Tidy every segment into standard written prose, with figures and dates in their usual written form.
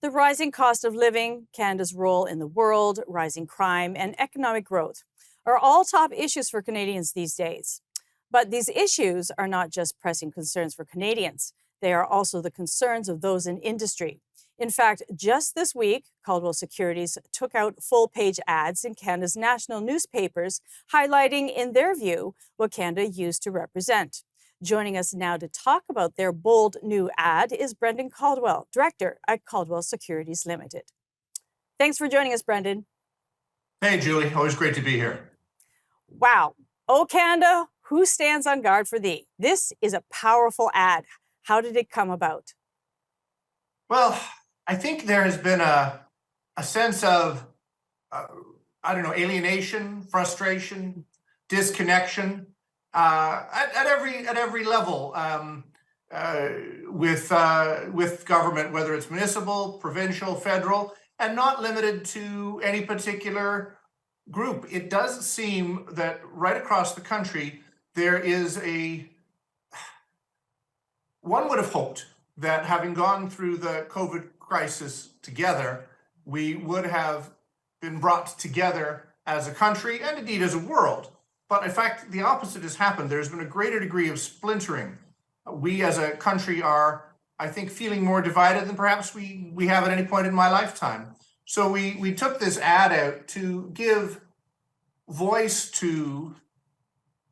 The rising cost of living, Canada's role in the world, rising crime, and economic growth are all top issues for Canadians these days. But these issues are not just pressing concerns for Canadians, they are also the concerns of those in industry. In fact, just this week, Caldwell Securities took out full-page ads in Canada's national newspapers, highlighting, in their view, what Canada used to represent. Joining us now to talk about their bold new ad is Brendan Caldwell, Director at Caldwell Securities Ltd. Thanks for joining us, Brendan. Hey, Julie. Always great to be here. Wow. Oh, Canada, who stands on guard for thee? This is a powerful ad. How did it come about? Well, I think there has been a sense of, alienation, frustration, disconnection at every level with government, whether it's municipal, provincial, federal, and not limited to any particular group. It does seem that right across the country, there is one would have hoped that having gone through the COVID crisis together, we would have been brought together as a country and indeed as a world. But in fact, the opposite has happened. There's been a greater degree of splintering. We as a country are, I think, feeling more divided than perhaps we have at any point in my lifetime. So we took this ad out to give voice to,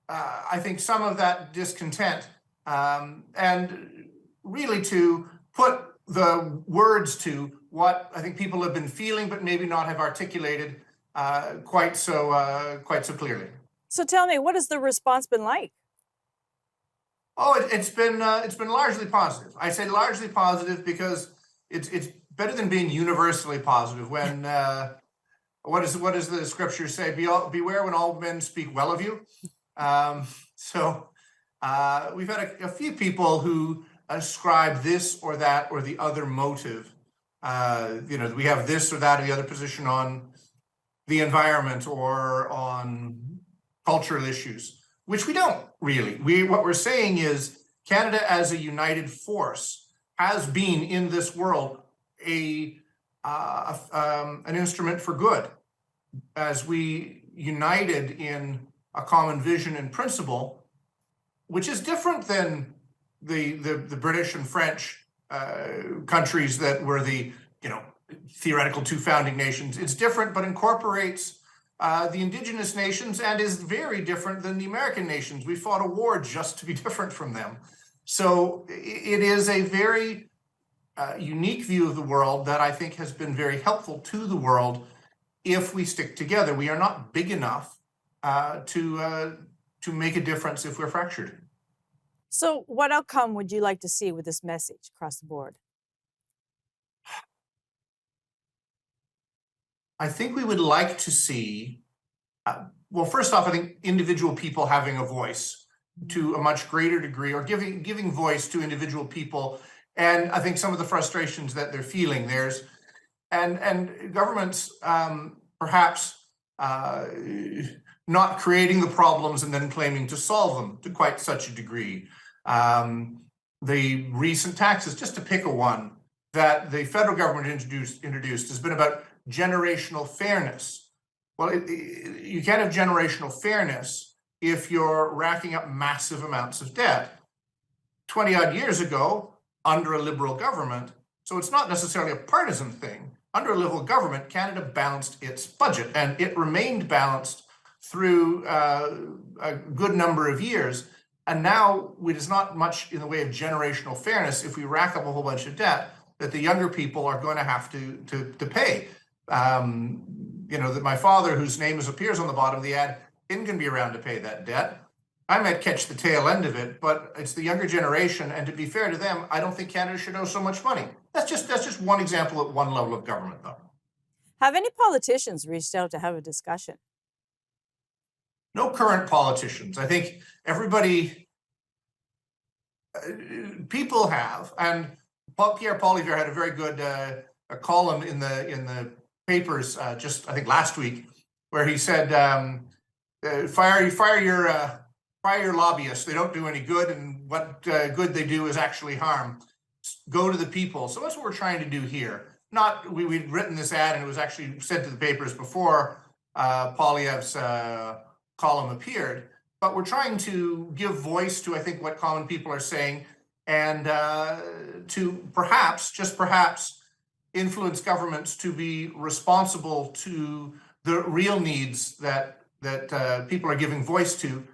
I think, some of that discontent, and really to put the words to what I think people have been feeling, but maybe not have articulated quite so clearly. So tell me, what has the response been like? Oh, it's been largely positive. I say largely positive because it's better than being universally positive. When what does the scripture say? Beware when all men speak well of you. So we've had a few people who ascribe this or that or the other motive. We have this or that or the other position on the environment or on cultural issues, which we don't really. What we're saying is Canada as a united force has been in this world an instrument for good. As we united in a common vision and principle, which is different than the British and French countries that were the theoretical two founding nations. It's different, but incorporates the indigenous nations and is very different than the American nations. We fought a war just to be different from them. So it is a very unique view of the world that I think has been very helpful to the world if we stick together. We are not big enough to make a difference if we're fractured. So what outcome would you like to see with this message across the board? I think we would like to see, well, first off, I think individual people having a voice to a much greater degree, or giving voice to individual people, and I think some of the frustrations that they're feeling. And governments perhaps not creating the problems and then claiming to solve them to quite such a degree. The recent taxes, just to pick a one, that the federal government introduced has been about generational fairness. Well, you can't have generational fairness if you're racking up massive amounts of debt. 20-odd years ago, under a Liberal government, so it's not necessarily a partisan thing, under a Liberal government, Canada balanced its budget, and it remained balanced through a good number of years. And now there's not much in the way of generational fairness if we rack up a whole bunch of debt that the younger people are going to have to pay. That my father, whose name appears on the bottom of the ad, isn't going to be around to pay that debt. I might catch the tail end of it, but it's the younger generation, and to be fair to them, I don't think Canada should owe so much money. That's just one example at one level of government, though. Have any politicians reached out to have a discussion? No current politicians. I think everybody, people have, and Pierre Poilievre had a very good a column in the papers just I think last week, where he said, fire your lobbyists. They don't do any good, and what good they do is actually harm. Go to the people. So that's what we're trying to do here. we'd written this ad and it was actually sent to the papers before Poilievre's column appeared. But we're trying to give voice to, I think, what common people are saying, and to perhaps, just perhaps, influence governments to be responsible to the real needs that people are giving voice to.